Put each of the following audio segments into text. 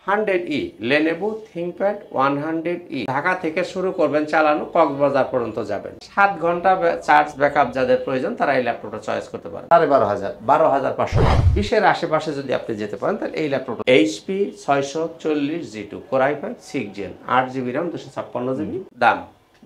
100E Lenovo ThinkPad 100E Dhaka থেকে শুরু করবেন চালানো, কক্সবাজার পর্যন্ত যাবেন। 7 ঘন্টা চার্জ ব্যাকআপ যাদের প্রয়োজন তারা এই ল্যাপটপটা চয়েস করতে পারেন। 12,500 20 এর আশেপাশে যদি আপনি যেতে পারেন তাহলে এই ল্যাপটপটা HP 640 G2 Core i5 6 Gen 8GB RAM 256GB দাম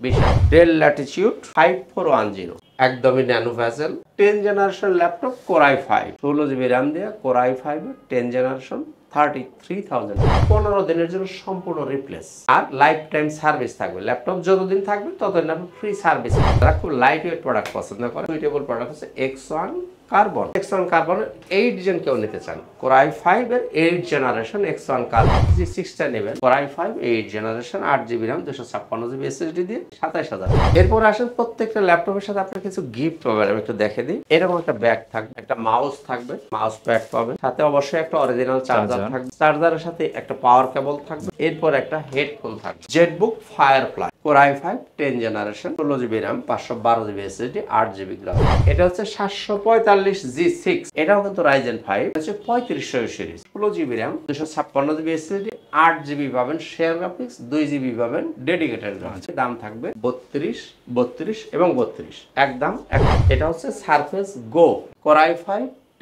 20,000। Dell Latitude 5410 একদমই nano vessel 10 generation laptop Core i5 16GB RAM দিয়ে Core i5 10 জেনারেশন 33,000। 15 দিনের জন্য সম্পূর্ণ রিপ্লেস আর লাইফ টাইম সার্ভিস থাকবে। ল্যাপটপ যতদিন থাকবে ততদিন আপনি ফ্রি সার্ভিস। যারা খুব লাইট ওয়েট প্রোডাক্ট পছন্দ করে সুইটেবল প্রোডাক্ট হচ্ছে X1 কার্বন। X1 কার্বনের 8 জেন কেউ নিতে চান, Core i5 এর 8 জেনারেশন X1 কার্বন G6 টা নেবেন। Core i5 8 generation 8GB RAM 256GB SSD দিয়ে 27,000। এরপর আসেন প্রত্যেকটা ল্যাপটপের সাথে আপনার কিছু গিফট পাবেন। আমি একটু দেখে দিই। এরকম একটা ব্যাগ থাকবে, একটা মাউস থাকবে, মাউস প্যাড পাবেন, সাথে অবশ্যই একটা অরিজিনাল চার্জার থাকবে, চার্জারের সাথে একটা পাওয়ার কেবল থাকবে, এরপর একটা হেডফোন থাকবে। Jetbook firefly Core i5 10 generation 16GB RAM 512GB SSD 8GB graphics. এটা হচ্ছে 745 G6, এটাও কিন্তু Ryzen 5 হচ্ছে 3500 series 16GB RAM 256GB SSD 8GB পাবেন শেয়ার গ্রাফিক্স, 2GB পাবেন ডেডিকেটেড গ্রাফিক্স। দাম থাকবে 32 এবং 32 একদম। এটা হচ্ছে Surface Go Core i5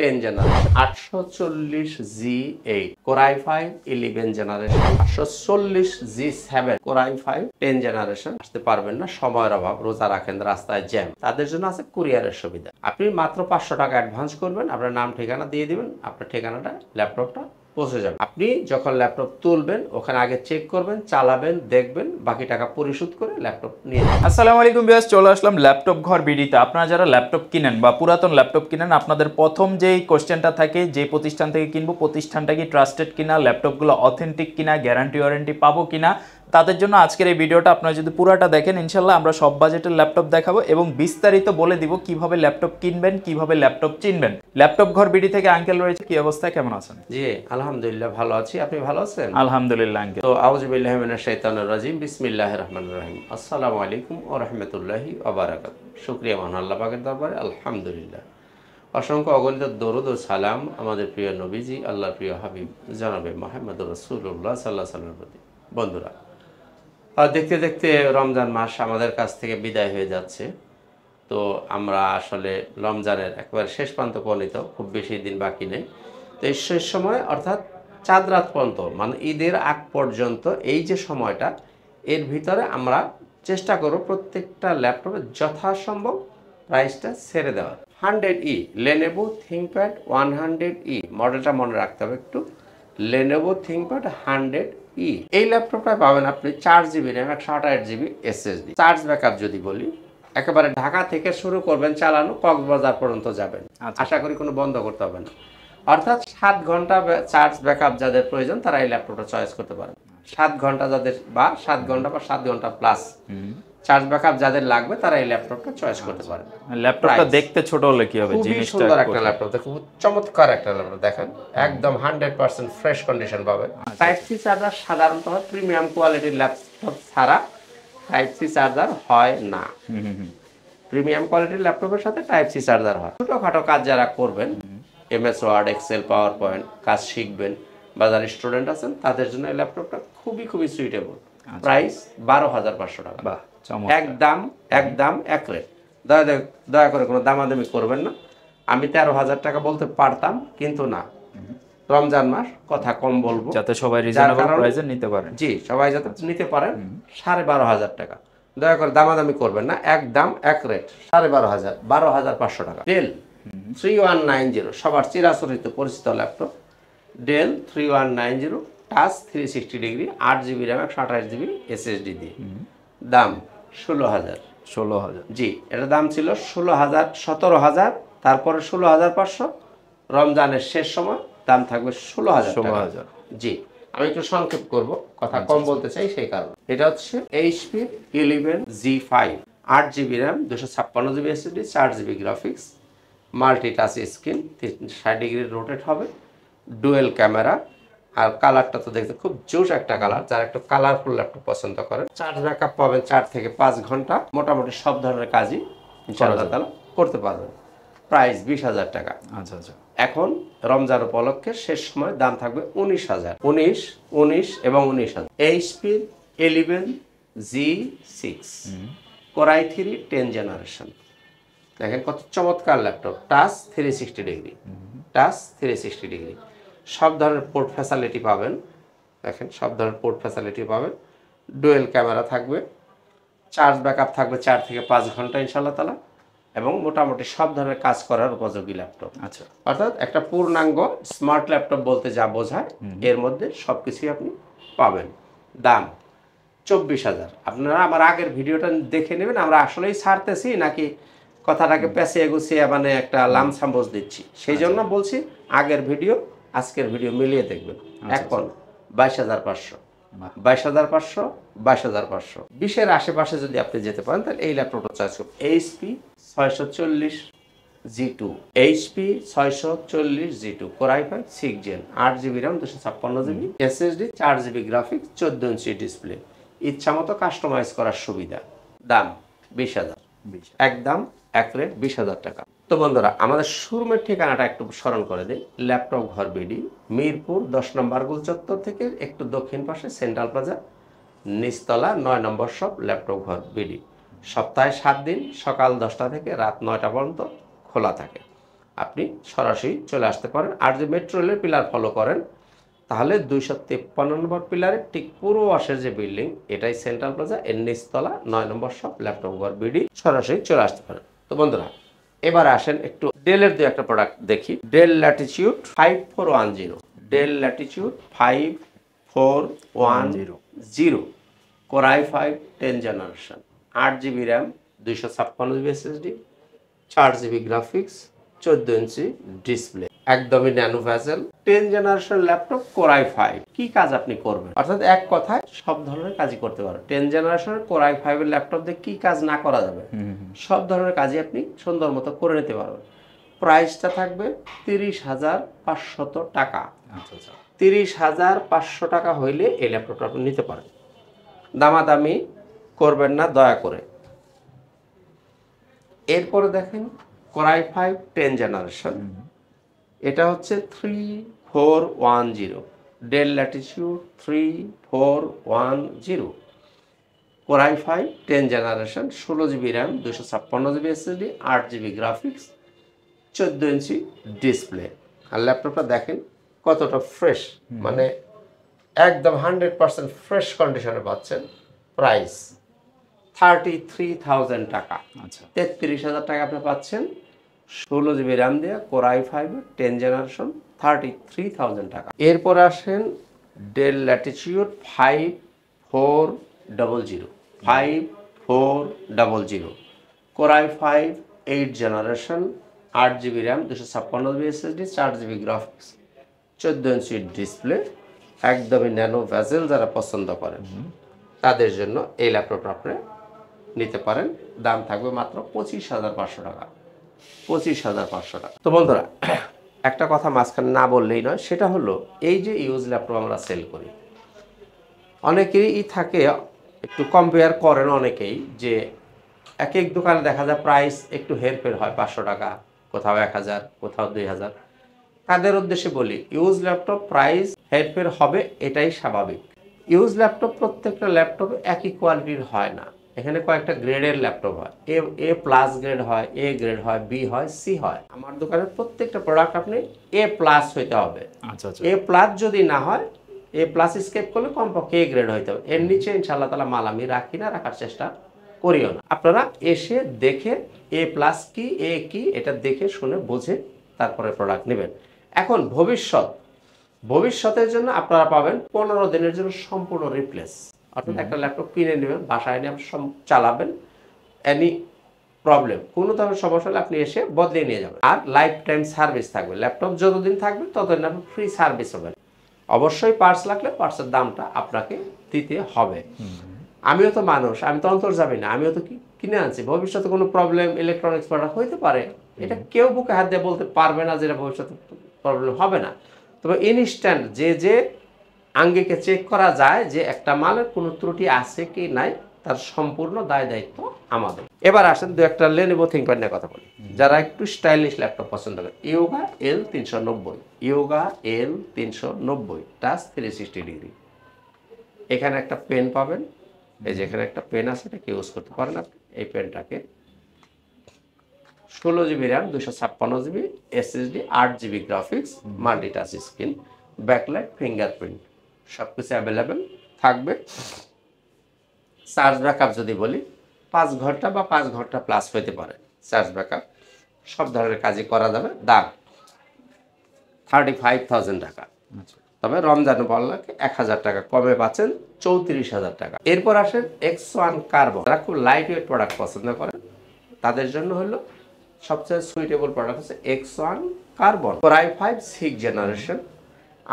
10 generation 840 G8 Core i5 11 generation 840 G7 Core i5 10 generation. আসতে পারবেন না, সময়ের অভাব, রোজা রাখেন, রাস্তায় জ্যাম, তাদের জন্য আছে কুরিয়ারের সুবিধা। আপনি মাত্র 500 টাকা অ্যাডভান্স করবেন, আপনার নাম ঠিকানা দিয়ে দিবেন, আপনার ঠিকানাটা ল্যাপটপটা পৌঁছে যাবে। আপনি যখন ল্যাপটপ তুলবেন ওখানে আগে চেক করবেন, চালাবেন, দেখবেন, বাকি টাকা পরিশোধ করে ল্যাপটপ নিয়ে যাবেন। আসসালামু আলাইকুম ভিউয়ার্স, চলে আসলাম ল্যাপটপ ঘর বিডিতে। আপনারা যারা ল্যাপটপ কিনেন বা পুরাতন ল্যাপটপ কিনেন, আপনাদের প্রথম যেই কোশ্চেনটা থাকে যে প্রতিষ্ঠান থেকে কিনবো প্রতিষ্ঠানটা কি ট্রাস্টেড কিনা, ল্যাপটপগুলো অথেন্টিক কিনা, গ্যারান্টি ওয়ারেন্টি পাবো কিনা, তাদের জন্য আজকের এই ভিডিওটা আপনারা যদি পুরাটা দেখেন ইনশাল্লাহ আমরা সব বাজেটের ল্যাপটপ দেখাবো এবং বিস্তারিত বলে দিব কিভাবে ল্যাপটপ কিনবেন, কিভাবে ল্যাপটপ চিনবেন। ল্যাপটপ ঘর বিডি থেকে আঙ্কেল রয়েছে, কি অবস্থা, কেমন আছেন? জি আলহামদুলিল্লাহ ভালো আছি, আপনি ভালো আছেন? আলহামদুলিল্লাহ আঙ্কেল। তো আউযু বিল্লাহি মিনাশ শাইতানির রাজিম, বিসমিল্লাহির রহমানির রহিম। আসসালামু আলাইকুম ওয়া রাহমাতুল্লাহি ওয়া বারাকাতুহু। শুকরিয়া মহান আল্লাহ পাকের দরবারে আলহামদুলিল্লাহ। অসংখ্য অগণিত দরুদ ও সালাম আমাদের প্রিয় নবীজি আল্লাহর প্রিয় হাবিব জনাবে মুহাম্মদুর রাসূলুল্লাহ সাল্লাল্লাহু আলাইহি ওয়াসাল্লামের প্রতি। বন্ধুরা, দেখতে দেখতে রমজান মাস আমাদের কাছ থেকে বিদায় হয়ে যাচ্ছে। তো আমরা আসলে রমজানের একেবারে শেষ প্রান্ত উপনীত, খুব বেশি দিন বাকি নেই। তো এই শেষ সময় অর্থাৎ চাঁদ রাত পর্যন্ত, মানে ঈদের আগ পর্যন্ত এই যে সময়টা, এর ভিতরে আমরা চেষ্টা করব প্রত্যেকটা ল্যাপটপে যথাসম্ভব প্রাইসটা ছেড়ে দেওয়ার। 100E Lenovo ThinkPad 100E মডেলটা মনে রাখতে হবে একটু, Lenovo ThinkPad 100E। এই ল্যাপটপটা পাবেন আপনি 4GB RAM 128GB SSD। Charge backup যদি বলি, একেবারে ঢাকা থেকে শুরু করবেন চালানো, কক্সবাজার পর্যন্ত যাবেন, আশা করি কোনো বন্ধ করতে হবে না। অর্থাৎ 7 ঘন্টা চার্জ ব্যাকআপ যাদের প্রয়োজন তারা এই ল্যাপটপটা চয়েস করতে পারেন। 7 ঘন্টা যাদের বা 7 ঘন্টা বা 7 ঘন্টা প্লাস চার্জ ব্যাকআপ যাদের লাগবে তারা এই ল্যাপটপটা চয়েস করতে পারেন। ল্যাপটপটা দেখতে ছোট হলে কি হবে, খুবই সুন্দর একটা ল্যাপটপ, দেখুন চমৎকার একটা ল্যাপটপ, দেখেন একদম 100% ফ্রেশ কন্ডিশন পাবেন। টাইপ সি চার্জার সাধারণত প্রিমিয়াম কোয়ালিটির ল্যাপটপ ছাড়া টাইপ সি চার্জার হয় না। প্রিমিয়াম কোয়ালিটির ল্যাপটপের সাথে টাইপ সি চার্জার হয়। ছোটখাটো কাজ যারা করবেন, MS Word, Excel, PowerPoint কাজ শিখবেন, বা যারা স্টুডেন্ট আছেন তাদের জন্য এই ল্যাপটপটা খুবই সুইটেবল। প্রাইস 12,500 টাকা। বাহ, একদম এক রেট। দয়া করে কোনো দামাদামি করবেন না। আমি 13,000 টাকা বলতে পারতাম, কিন্তু না, রমজান মাস, কথা কম বলবো যাতে সবাই রিজনেবল প্রাইসে নিতে পারেন। জি, সবাই যাতে নিতে পারেন। 12,500 টাকা, দয়া করে দামাদামি করবেন না, একদম এক রেট 12,500, 12,500 টাকা। ডেল 3190 সবার চিরাচরিত পরিচিত laptop, Dell 3190 touch 360 degree 8GB RAM 128GB SSD দিয়ে। দাম 16,000। জি, এটার দাম ছিল 17,000, তারপরে 16,500। রমজানের শেষ সময় দাম থাকবে 16,000। জি, আমি একটু সংক্ষেপ করব, কথা কম বলতে চাই সেই কারণে। এটা হচ্ছে HP 11G5 8GB RAM 256GB SSD 4GB graphics, multi touch screen, 60 degree rotate হবে, ডুয়েল ক্যামেরা, আর কালারটা তো দেখতে খুব জোশ একটা কালার। যারা একটু কালারফুল ল্যাপটপ পছন্দ করেন, চার্জ ব্যাকআপ পাবেন 4 থেকে 5 ঘন্টা, মোটামুটি সব ধরনের কাজই ইনশাআল্লাহ তাআলা করতে পারবেন। প্রাইস 20,000 টাকা। আচ্ছা আচ্ছা। এখন রমজান উপলক্ষে শেষ সময় দাম থাকবে 19,000, 19, 19 এবং 19,000। এইচপির 11G6 Core i3 10 জেনারেশন। দেখেন কত চমৎকার laptop, touch 360 degree, touch 360 degree, সব ধরনের পোর্ট ফ্যাসিলিটি পাবেন। দেখেন সব ধরনের পোর্ট ফ্যাসিলিটি পাবেন, ডুয়েল ক্যামেরা থাকবে, চার্জ ব্যাকআপ থাকবে 4 থেকে 5 ঘন্টা ইনশাআল্লাহ তাআলা, এবং মোটামুটি সব ধরনের কাজ করার উপযোগী ল্যাপটপ। আচ্ছা, অর্থাৎ একটা পূর্ণাঙ্গ স্মার্ট ল্যাপটপ বলতে যা বোঝায় এর মধ্যে সব কিছুই আপনি পাবেন। দাম 24,000। আপনারা আমার আগের ভিডিওটা দেখে নেবেন, আমরা আসলেই ছাড়তেছি নাকি কথাটাকে পেঁচিয়ে গুছিয়ে মানে একটা লামসাম বোঝ দিচ্ছি, সেই জন্য বলছি আগের ভিডিও আজকের ভিডিও মিলিয়ে দেখবেন। এখন 22,500, 22,500, 22,500, 20-এর আশেপাশে যদি আপনি যেতে পারেন তাহলে এই ল্যাপটপটা চয়েস করুন। HP 640G2, HP 640G2 Core i5 6 Gen, 8GB RAM, 256GB SSD, 4GB graphics, 14 inch display, ইচ্ছা মতো কাস্টমাইজ করার সুবিধা। দাম 20,000, একদম এক রেট 20,000 টাকা। তো বন্ধুরা, আমাদের শোরুমের ঠিকানাটা একটু স্মরণ করে দিই। ল্যাপটপ ঘর বিডি, মিরপুর 10 নম্বর গোল চত্বর থেকে একটু দক্ষিণ পাশে সেন্ট্রাল প্লাজা, নিচতলা 9 নম্বর শপ, ল্যাপটপ ঘর বিডি। সপ্তাহে 7 দিন সকাল 10টা থেকে রাত 9টা পর্যন্ত খোলা থাকে। আপনি সরাসরি চলে আসতে পারেন। আর যে মেট্রো রেলের পিলার ফলো করেন তাহলে 253 নম্বর পিলারের ঠিক পূর্ব পাশের যে বিল্ডিং, এটাই সেন্ট্রাল প্লাজা, এর নিচতলা 9 নম্বর শপ, ল্যাপটপ ঘর বিডি, সরাসরি চলে আসতে পারেন। তো বন্ধুরা, এবার আসেন একটু ডেলের দু একটা প্রোডাক্ট দেখি। Del Latitude 5410, del Latitude 5410 Core i5 10 generation, 8GB RAM, 256GB SSD, 4GB graphics, 14 inch display, একদমই nano vessel, 10 generation laptop, Core i5। কি কাজ আপনি করবেন? অর্থাৎ এক কথায় সব ধরনের কাজই করতে পারেন। 10 জেনারেশনের Core i5 এর ল্যাপটপ দিয়ে কি কাজ না করা যাবে, সব ধরনের কাজই আপনি সুন্দর মতো করে নিতে পারবেন। প্রাইসটা থাকবে 30,500 টাকা। 30,500 টাকা হইলে এই ল্যাপটপটা আপনি নিতে পারেন। দামাদামি করবেন না দয়া করে। এরপরে দেখেন Core i5 10 জেনারেশন, এটা হচ্ছে 3410, del Latitude 3410 Core i5 10 generation, 16GB RAM, 256GB SSD, 8GB graphics, 14 inch display. আর ল্যাপটপটা দেখেন কতটা ফ্রেশ, মানে একদম 100% ফ্রেশ কন্ডিশনে পাচ্ছেন। প্রাইস 33,000 টাকা। আচ্ছা, 33,000 টাকা আপনি পাচ্ছেন 16GB RAM দিয়ে Core i5 10 জেনারেশন, 33,000 টাকা। এরপর আসেন del Latitude 5400, 5400 Core i5 8 generation, 8GB RAM, 256GB SSD, 4GB graphics, 14 inch display, একদমই ন্যানো ভেসেল যারা পছন্দ করেন তাদের জন্য এই ল্যাপটপটা আপনি নিতে পারেন। দাম থাকবে মাত্র 25,500 টাকা, 25,500 টাকা। তো বন্ধুরা, একটা কথা মাঝখানে না বললেই নয়, সেটা হলো এই যে ইউজ ল্যাপটপ আমরা সেল করি, অনেকেই থাকে একটু কম্পেয়ার করেন অনেকেই, যে এক এক দোকানে দেখা যায় প্রাইস একটু হেরফের হয়, 500 টাকা, কোথাও 1,000, কোথাও 2,000। তাদের উদ্দেশ্যে বলি, ইউজ ল্যাপটপ প্রাইস হেরফের হবে, এটাই স্বাভাবিক। ইউজ ল্যাপটপ প্রত্যেকটা ল্যাপটপ একই কোয়ালিটির হয় না। এখানে কয়েকটা গ্রেডের ল্যাপটপ হয়, এ প্লাস গ্রেড হয়, এ গ্রেড হয়, বি হয়, সি হয়। আমার দোকানের প্রত্যেকটা প্রোডাক্ট আপনি এ প্লাস হইতে হবে। আচ্ছা আচ্ছা। এ প্লাস যদি না হয়, এ প্লাস স্কেপ করলে কমপক্ষে এ গ্রেড হইতে হবে। এর নিচে ইনশাআল্লাহ তাআলা মাল আমি রাখি না, রাখার চেষ্টা করিও না। আপনারা এসে দেখে এ প্লাস কি, এ কি, এটা দেখে শুনে বুঝে তারপরে প্রোডাক্ট নেবেন। এখন ভবিষ্যতের জন্য আপনারা পাবেন 15 দিনের জন্য সম্পূর্ণ রিপ্লেস। অর্থাৎ একটা ল্যাপটপ কিনে নেবেন, বাসায় নিয়ে আপনি চালাবেন, এনি প্রবলেম, কোনো ধরনের সমস্যা হলে আপনি এসে বদলে নিয়ে যাবেন। আর লাইফ টাইম সার্ভিস থাকবে, ল্যাপটপ যতদিন থাকবে ততদিন আপনি ফ্রি সার্ভিস হবেন। অবশ্যই পার্টস লাগলে পার্টসের দামটা আপনাকে দিতে হবে। আমিও তো মানুষ, আমি তো অন্তর্যামী না, আমিও তো কিনে আনছি। ভবিষ্যতে কোনো প্রবলেম ইলেকট্রনিক্স প্রোডাক্ট হইতে পারে, এটা কেউ বুকে হাত দিয়ে বলতে পারবে না যেটা ভবিষ্যতে প্রবলেম হবে না। তবে ইনস্ট্যান্ট যে আঙ্গিকে চেক করা যায় যে একটা মালের কোনো ত্রুটি আছে কি নাই, তার সম্পূর্ণ দায় দায়িত্ব আমাদের। এবার আসেন দু একটা লেনোভো থিংকপ্যাড নিয়ে কথা বলি। যারা একটু স্টাইলিশ ল্যাপটপ পছন্দ করে, yoga L390, yoga L390 touch 360 degree. এখানে একটা পেন পাবেন, এই যে এখানে একটা পেন আছে, এটাকে ইউজ করতে পারেন আপনি। এই পেনটাকে 16 GB RAM, 256 GB SSD, 8 GB graphics, multi touch screen, backlight, fingerprint সব কিছু অ্যাভেলেবেল থাকবে। চার্জ ব্যাকআপ যদি বলি 5 ঘন্টা বা 5 ঘন্টা প্লাস হতে পারে চার্জ ব্যাকআপ, সব ধরনের কাজই করা যাবে। দাম 35,000 টাকা। তবে রমজান উপলক্ষে 1,000 টাকা কমে পাচ্ছেন, 34,000 টাকা। এরপর আসেন X1 কার্বন। যারা খুব লাইট ওয়েট প্রোডাক্ট পছন্দ করেন তাদের জন্য হলো সবচেয়ে সুইটেবল প্রোডাক্ট হচ্ছে X1 carbon. Core i5 6th generation,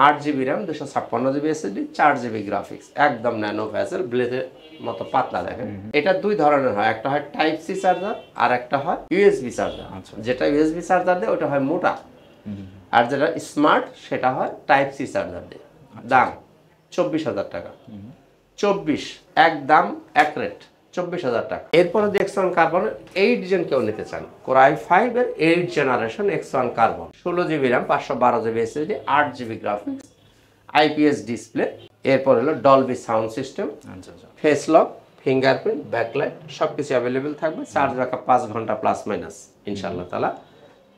8 GB RAM, 256 GB SSD, 4 GB graphics, একদম ন্যানো ভেসেল, ব্লেডের মতো পাতলা। দেখেন এটা দুই ধরনের হয়, একটা হয় টাইপ সি চার্জার আর একটা হয় ইউএসবি চার্জার। যেটা ইউএসবি চার্জার দেয় ওটা হয় মোটা, আর যেটা স্মার্ট সেটা হয় টাইপ সি চার্জার দিয়ে। দাম 24,000 টাকা। 24 একদম এক রেট, 24,000 টাকা। এরপরে X1 কার্বনের 8 জেন কেউ নিতে চান, Core i5 এর 8th generation X1 carbon, 16 GB RAM, 512 GB SSD, 8 GB graphics, IPS display. এরপর হলো Dolby sound system, face lock, fingerprint, backlight সবকিছু অ্যাভেলেবেল থাকবে। চার্জ ব্যাকআপ 5 ঘন্টা প্লাস মাইনাস ইনশাআল্লাহ তাআলা।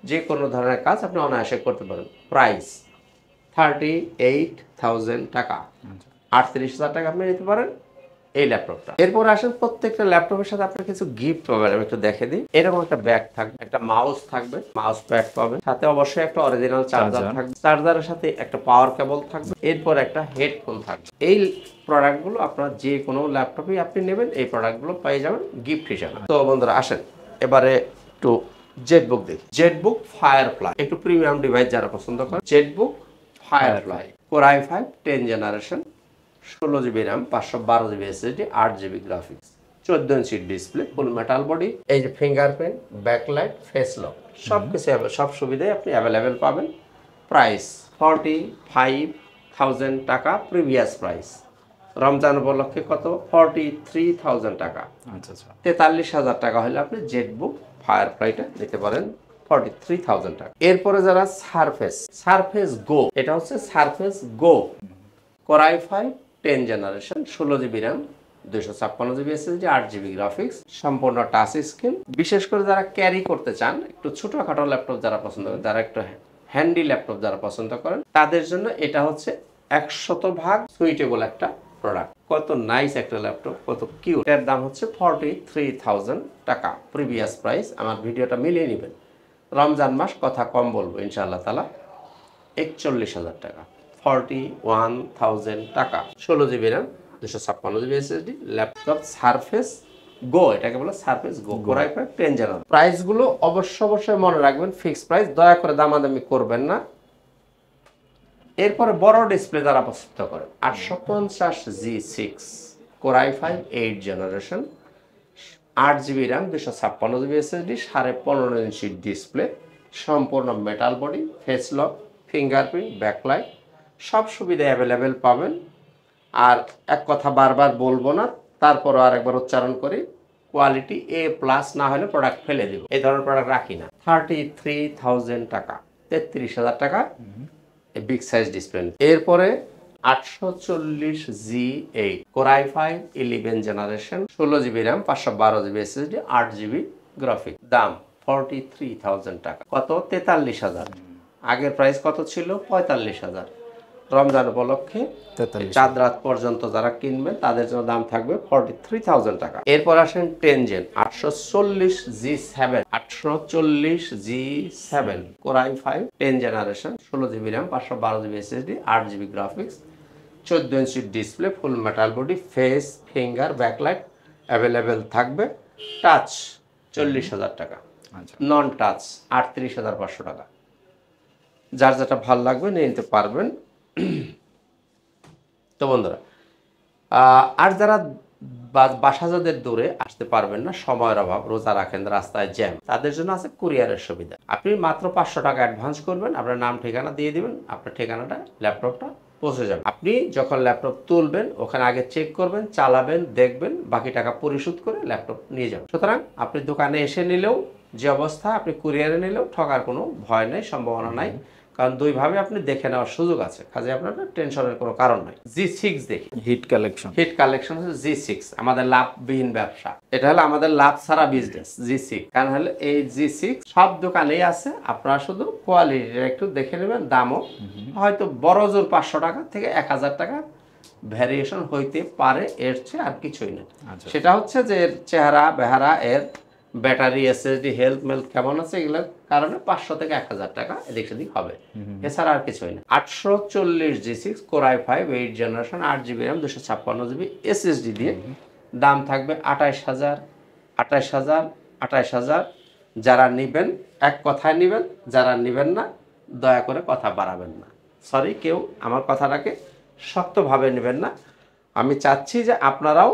যে কোনো ধরনের কাজ আপনি অনায়াসে করতে পারেন। প্রাইস 38,000 টাকা। 38,000 টাকা আপনি নিতে পারেন এই ল্যাপটপটা। এরপর আসেন প্রত্যেকটা ল্যাপটপের সাথে আপনার কিছু গিফট পাবেন, আমি একটু দেখে দিই। এরকম একটা ব্যাগ থাকবে, একটা মাউস থাকবে, মাউস প্যাড পাবেন, সাথে অবশ্যই একটা অরিজিনাল চার্জার থাকবে, চার্জারের সাথে একটা পাওয়ার কেবল থাকবে, এরপর একটা হেডফোন থাকবে। এই প্রোডাক্টগুলো আপনার যে কোনো ল্যাপটপেই আপনি নেবেন, এই প্রোডাক্টগুলো পেয়ে যাবেন গিফট হিসাবে। তো বন্ধুরা আসেন এবারে একটু জেটবুক দেখি। জেটবুক ফায়ারফ্লাই, একটু প্রিমিয়াম ডিভাইস যারা পছন্দ করেন, Jetbook firefly. Core i5 10th generation, 16 GB RAM, 512 GB SSD, 8 GB graphics, 14 inch display, full metal body. এই যে ফিঙ্গারপ্রিন্ট, ব্যাকলাইট, ফেস লক সব কিছু, সব সুবিধাই আপনি অ্যাভেলেবেল পাবেন। প্রাইস 45,000 টাকা, প্রিভিয়াস প্রাইস। রমজান উপলক্ষে কত? 43,000 টাকা। আচ্ছা আচ্ছা, 43,000 টাকা হলে আপনি জেটবুক ফায়ারফ্লাইটা নিতে পারেন 43,000 টাকা। এরপরে যারা সারফেস গো, এটা হচ্ছে সারফেস গো, Core i5 10th generation, 16 GB RAM, 256 GB SSD, 8 GB graphics, সম্পূর্ণ টাচ স্ক্রিন। বিশেষ করে যারা ক্যারি করতে চান, একটু ছোটখাটো ল্যাপটপ যারা পছন্দ করেন, যারা একটু হ্যান্ডি ল্যাপটপ যারা পছন্দ করেন, তাদের জন্য এটা হচ্ছে 100% সুইটেবল একটা প্রোডাক্ট। কত নাইস একটা ল্যাপটপ, কত কিউট। এর দাম হচ্ছে 43,000 টাকা, প্রিভিয়াস প্রাইস। আমার ভিডিওটা মিলিয়ে নেবেন, রমজান মাস কথা কম বলবো ইনশাআল্লাহ তাআলা। 41,000 টাকা, 41,000 টাকা। 16 GB RAM, 256 GB SSD, laptop Surface Go, এটাকে বলে সারফেস গো, Core i5 10th জেনারেশন। প্রাইসগুলো অবশ্যই মনে রাখবেন, ফিক্স প্রাইস, দয়া করে দামাদামি করবেন না। এরপরে বড় ডিসপ্লে যারা পছন্দ করেন, 850G6, Core i5 8th generation, 8 GB RAM, 256 GB SSD, 15.5 inch display, সম্পূর্ণ metal body, face lock, fingerprint, backlight সব সুবিধা অ্যাভেলেবেল পাবেন। আর এক কথা বারবার বলবো না, তারপরও আরেকবার উচ্চারণ করি, কোয়ালিটি A+ না হলে প্রোডাক্ট ফেলে দিব, এই ধরনের প্রোডাক্ট রাখি না। 33,000 টাকা, 33,000 টাকা বিগ সাইজ ডিসপ্লে। এরপরে 840G8, Core i5 11th generation, 16 GB RAM, 512 GB SSD, 8 GB graphic, দাম 43,000 টাকা। কত? 43,000। আগের প্রাইস কত ছিল? 45,000। রমজান উপলক্ষে চাঁদ রাত পর্যন্ত যারা কিনবেন তাদের জন্য দাম থাকবে 43,000 টাকা। এরপর আসেন 10 gen, 840G7, Core i5 10th generation, 16 GB RAM, 512 GB SSD, 8 GB graphics, 14 inch display, full metal body, face, finger, backlight available থাকবে। টাচ 40,000 টাকা, নন টাচ 38,500 টাকা। যার যেটা ভালো লাগবে নিয়ে নিতে পারবেন। তো বন্ধুরা, আর যারা বাসা যাদের দূরে আসতে পারবেন না, সময়ের অভাব, রোজা রাখেন, রাস্তায় জ্যাম, তাদের জন্য আছে কুরিয়ারের সুবিধা। আপনি মাত্র 500 টাকা অ্যাডভান্স করবেন, আপনার নাম ঠিকানা দিয়ে দিবেন, আপনার ঠিকানাটা ল্যাপটপটা পৌঁছে যাবে। আপনি যখন ল্যাপটপ তুলবেন ওখানে আগে চেক করবেন, চালাবেন, দেখবেন, বাকি টাকা পরিশোধ করে ল্যাপটপ নিয়ে যাবেন। সুতরাং আপনি দোকানে এসে নিলেও যে অবস্থা, আপনি কুরিয়ারে নিলেও ঠকার কোনো ভয় নেই, সম্ভাবনা নাই, কারণ দুইভাবে আপনি দেখে নেওয়ার সুযোগ আছে, কাজে আপনার টেনশনের কোনো কারণ নাই। G6 দেখি, হিট কালেকশন। হিট কালেকশন হচ্ছে G6, আমাদের লাভবিহীন ব্যবসা, এটা হলো আমাদের লাভ ছাড়া বিজনেস G6। কারণ হলো এই G6 সব দোকানেই আছে, আপনারা শুধু কোয়ালিটিটা একটু দেখে নেবেন, দামও হয়তো বড় জোর 500 টাকা থেকে 1000 টাকা ভ্যারিয়েশন হইতে পারে, এর চেয়ে আর কিছুই না। সেটা হচ্ছে যে এর চেহারা বেহারা, এর ব্যাটারি, এসএসডি, হেলথ মেলথ কেমন আছে, এগুলোর কারণে 500 থেকে 1000 টাকা এদিক সেদিক হবে, এছাড়া আর কিছুই না। 840 G6 Core i5 8 generation 8GB RAM 256GB SSD দিয়ে দাম থাকবে 28000, 28000, 28000। যারা নেবেন এক কথায় নেবেন, যারা নেবেন না দয়া করে কথা বাড়াবেন না। সরি, কেউ আমার কথাটাকে শক্তভাবে নেবেন না। আমি চাচ্ছি যে আপনারাও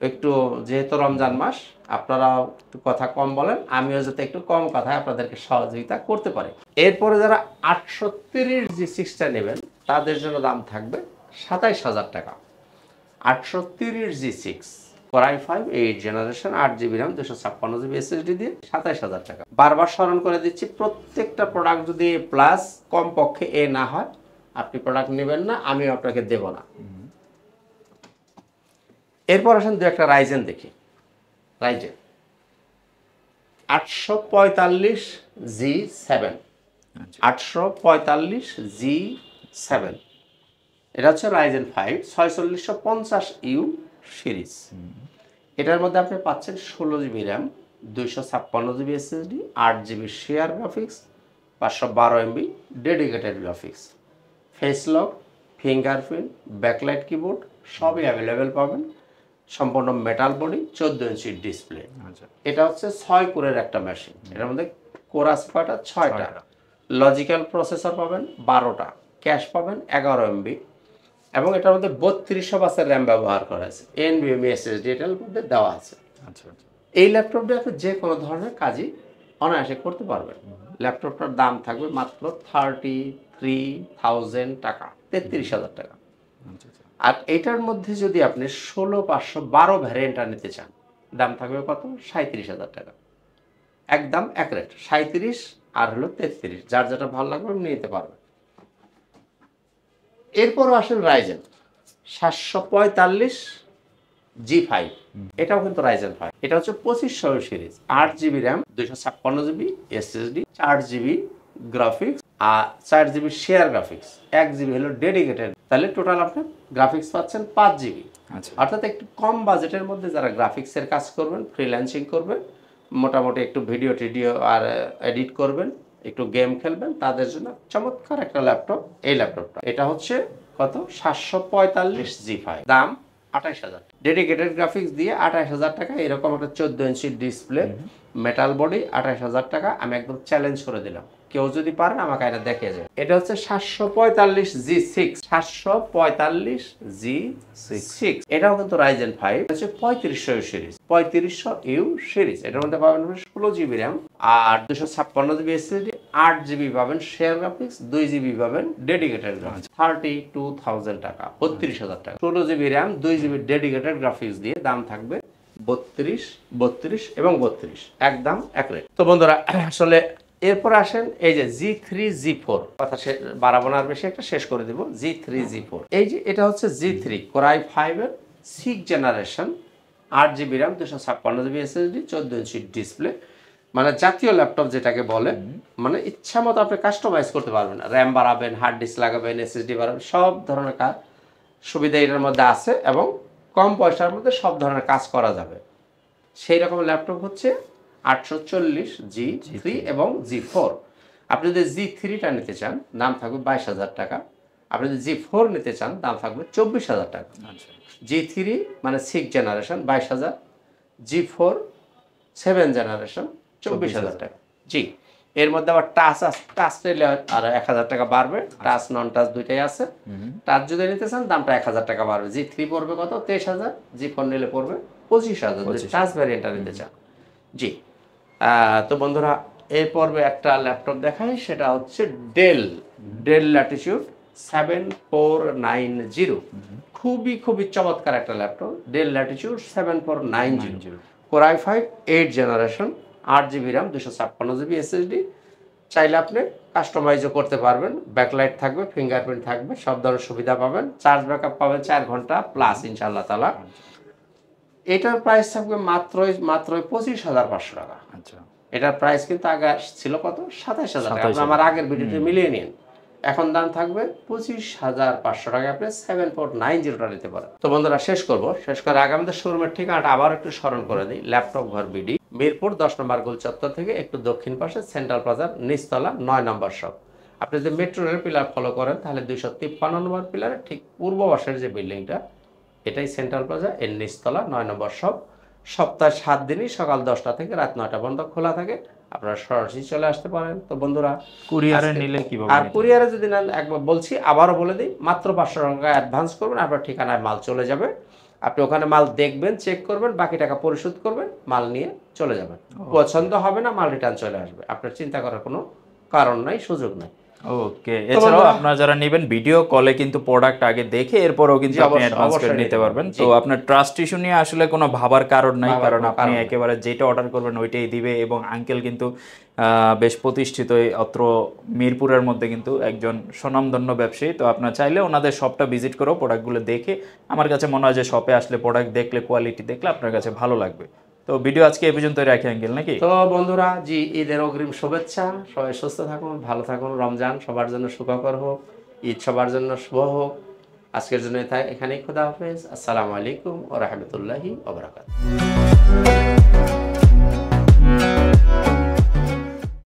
একটু, যেহেতু রমজান মাস, আপনারাও একটু কথা কম বলেন, আমিও যাতে একটু কম কথায় আপনাদেরকে সহযোগিতা করতে পারি। এরপরে যারা 830 G6টা নেবেন তাদের জন্য দাম থাকবে 27000 টাকা। 830 G6 Core i5 8 generation 8GB RAM 256GB SSD দিয়ে 27000 টাকা। বারবার স্মরণ করে দিচ্ছি, প্রত্যেকটা প্রোডাক্ট যদি প্লাস কমপক্ষে এ না হয় আপনি প্রোডাক্ট নেবেন না, আমিও আপনাকে দেব না। এরপর আসেন দু একটা রাইজেন দেখি। রাইজেন 845 G7, 845 G7, এটা হচ্ছে রাইজেন 5 4650U সিরিজ। এটার মধ্যে আপনি পাচ্ছেন 16GB RAM 256GB SSD 8GB share graphics 512MB dedicated graphics, face lock, fingerprint, backlight keyboard সবই অ্যাভেলেবেল পাবেন। সম্পূর্ণ মেটাল বডি, 14 ইঞ্চির ডিসপ্লে। এটা হচ্ছে 6 কোরের একটা মেশিন, এটার মধ্যে কোর আছে কয়টা? 6টা। লজিক্যাল প্রসেসর পাবেন 12টা, ক্যাশ পাবেন 11MB, এবং এটার মধ্যে 3200 বাসের র্যাম ব্যবহার করা আছে, NVMe SSD এটার মধ্যে দেওয়া আছে। এই ল্যাপটপটা আপনি যে কোনো ধরনের কাজই অনায়াসে করতে পারবেন। ল্যাপটপটার দাম থাকবে মাত্র 33,000 টাকা, 33,000 টাকা। আর এটার মধ্যে যদি আপনি 16512 ভ্যারিয়েন্টটা নিতে চান দাম থাকবে কত? 37,000 টাকা। একদম এক রেট, 37 আর হলো 33, যার যেটা ভালো লাগবে আপনি নিতে পারবেন। এরপরও আসেন রাইজেন 745 G5, এটাও কিন্তু রাইজেন 5, এটা হচ্ছে 2500 series 8GB RAM 256GB SSD 4GB graphics আর 4GB শেয়ার গ্রাফিক্স, 1GB হলো ডেডিকেটেড, তাহলে টোটাল আপনি গ্রাফিক্স পাচ্ছেন 5GB। অর্থাৎ একটু কম বাজেটের মধ্যে যারা গ্রাফিক্সের কাজ করবেন, ফ্রিল্যান্সিং করবেন, মোটামুটি একটু ভিডিও টিডিও আর এডিট করবেন, একটু গেম খেলবেন, তাদের জন্য চমৎকার একটা ল্যাপটপ এই ল্যাপটপটা। এটা হচ্ছে কত? 745 G5, দাম 28000, ডেডিকেটেড গ্রাফিক্স দিয়ে 28000 টাকা। এরকম একটা 14 ইঞ্চির ডিসপ্লে, মেটাল বডি, 28000 টাকা। আমি একদম চ্যালেঞ্জ করে দিলাম, কেউ যদি পারেন আমাকে এটা দেখিয়ে যায়। এটা হচ্ছে 745 G6, 745 G6, এটাও কিন্তু রাইজেন 5, হচ্ছে 3500 সিরিজ, 3500U সিরিজ। এটার মধ্যে পাবেন 16GB RAM আর 256GB SSD, 8GB পাবেন শেয়ার গ্রাফিক্স, 2GB পাবেন ডেডিকেটেড গ্রাফিক্স, 32,000 টাকা, 32,000 টাকা। 16GB RAM 2GB dedicated graphics দিয়ে দাম থাকবে 32, 32 এবং 32, একদম এক রেট। তো বন্ধুরা, আসলে এরপর আসেন এই যে G3 G4, কথা বাড়াবো না আর বেশি, একটা শেষ করে দিব। G3 G4, এই যে এটা হচ্ছে G3 Core i5 এর 6 generation 8GB RAM 256GB SSD 14 inch display, মানে জাতীয় ল্যাপটপ যেটাকে বলে, মানে ইচ্ছা মতো আপনি কাস্টমাইজ করতে পারবেন, র্যাম বাড়াবেন, হার্ড ডিস্ক লাগাবেন, SSD বাড়াবেন, সব ধরনের কাজ সুবিধা এটার মধ্যে আছে এবং কম পয়সার মধ্যে সব ধরনের কাজ করা যাবে। সেই রকম ল্যাপটপ হচ্ছে 840 G3 এবং G4। আপনি যদি G3টা নিতে চান দাম থাকবে 22,000 টাকা, আপনি যদি G4 নিতে চান দাম থাকবে 24,000 টাকা। G3 মানে 6 জেনারেশন 22,000, G4 7 জেনারেশন 24,000 টাকা। জি, এর মধ্যে আবার টাচ নিলে আর 1000 টাকা বাড়বে, টাচ নন টাচ দুইটাই আছে। টাচ যদি নিতে চান দামটা 1000 টাকা বাড়বে। G3 পড়বে কত? 23,000, G4 নিলে পড়বে 25,000 যদি টাচ ভ্যারিয়েন্টটা নিতে চান। জি, তো বন্ধুরা, এই পর্বে একটা ল্যাপটপ দেখাই, সেটা হচ্ছে ডেল ল্যাটিটিউড 7490, খুবই খুবই চমৎকার একটা laptop, del Latitude 7490, core i5 8 generation, 8GB RAM, 256GB SSD। চাইলে আপনি কাস্টমাইজও করতে পারবেন, ব্যাকলাইট থাকবে, ফিঙ্গারপ্রিন্ট থাকবে, সব ধরনের সুবিধা পাবেন, চার্জ ব্যাকআপ পাবেন 4 ঘন্টা প্লাস ইনশাআল্লাহ তাআলা। এটার প্রাইস থাকবে মাত্র 25,500 টাকা। আচ্ছা, এটার প্রাইস কিন্তু আগে ছিল কত, 27,000 টাকা। আপনি আমার আগের ভিডিওতে মিলিয়ে নিন। এখন দাম থাকবে 25,500 টাকা, আপনি 7490টা নিতে পারেন। তো বন্ধুরা শেষ করে আগে আমাদের শোরুমের ঠিকানাটা আবার একটু স্মরণ করে দিই। ল্যাপটপ ঘর বিডি, মিরপুর 10 নম্বর গোল চত্বর থেকে একটু দক্ষিণ পাশে সেন্ট্রাল প্লাজার নিচতলা 9 নম্বর শপ। আপনি যদি মেট্রো রেল পিলার ফলো করেন তাহলে 253 নম্বর পিলারের ঠিক পূর্ব পাশের যে বিল্ডিংটা, এটাই সেন্ট্রাল প্লাজা, এর নিচতলা 9 নম্বর শপ। সপ্তাহে 7 দিনই সকাল 10টা থেকে রাত 9টা পর্যন্ত খোলা থাকে, আপনারা সরাসরি চলে আসতে পারেন। তো বন্ধুরা, কুরিয়ারে নিলে কিভাবে? আর কুরিয়ারে যদি নেন, একবার বলছি আবারও বলে দিই, মাত্র 500 টাকা অ্যাডভান্স করবেন, আপনার ঠিকানায় মাল চলে যাবে। আপনি ওখানে মাল দেখবেন, চেক করবেন, বাকি টাকা পরিশোধ করবেন, মাল নিয়ে চলে যাবেন। পছন্দ হবে না, মাল রিটার্ন চলে আসবে। আপনার চিন্তা করার কোনো কারণ নাই, সুযোগ নাই। ওকে, এছাড়াও আপনারা যারা নেবেন ভিডিও কলে কিন্তু প্রোডাক্ট আগে দেখে এরপরও কিন্তু আপনি অ্যাডভান্স করে নিতে পারবেন। তো আপনার ট্রাস্ট ইস্যু নিয়ে আসলে কোনো ভাবার কারণ নাই, কারণ আপনি একেবারে যেটা অর্ডার করবেন ওইটাই দিবে। এবং আঙ্কেল কিন্তু বেশ প্রতিষ্ঠিত, অত্র মিরপুরের মধ্যে কিন্তু একজন স্বনামধন্য ব্যবসায়ী। তো আপনার চাইলে ওনাদের শপটা ভিজিট করেও প্রোডাক্টগুলো দেখে, আমার কাছে মনে হয় যে শপে আসলে প্রোডাক্ট দেখলে, কোয়ালিটি দেখলে আপনার কাছে ভালো লাগবে। তো ভিডিও আজকে এই পর্যন্তই রাখি আঙ্কেল, নাকি? তো বন্ধুরা, জি, ঈদের অগ্রিম শুভেচ্ছা। সবাই সুস্থ থাকুন, ভালো থাকুন। রমজান সবার জন্য সুখকর হোক, ঈদ সবার জন্য শুভ হোক। আজকের জন্য এখানেই, খোদা হাফেজ। আসসালামু আলাইকুম ওয়া রাহমাতুল্লাহি ওয়া বারাকাতুহু।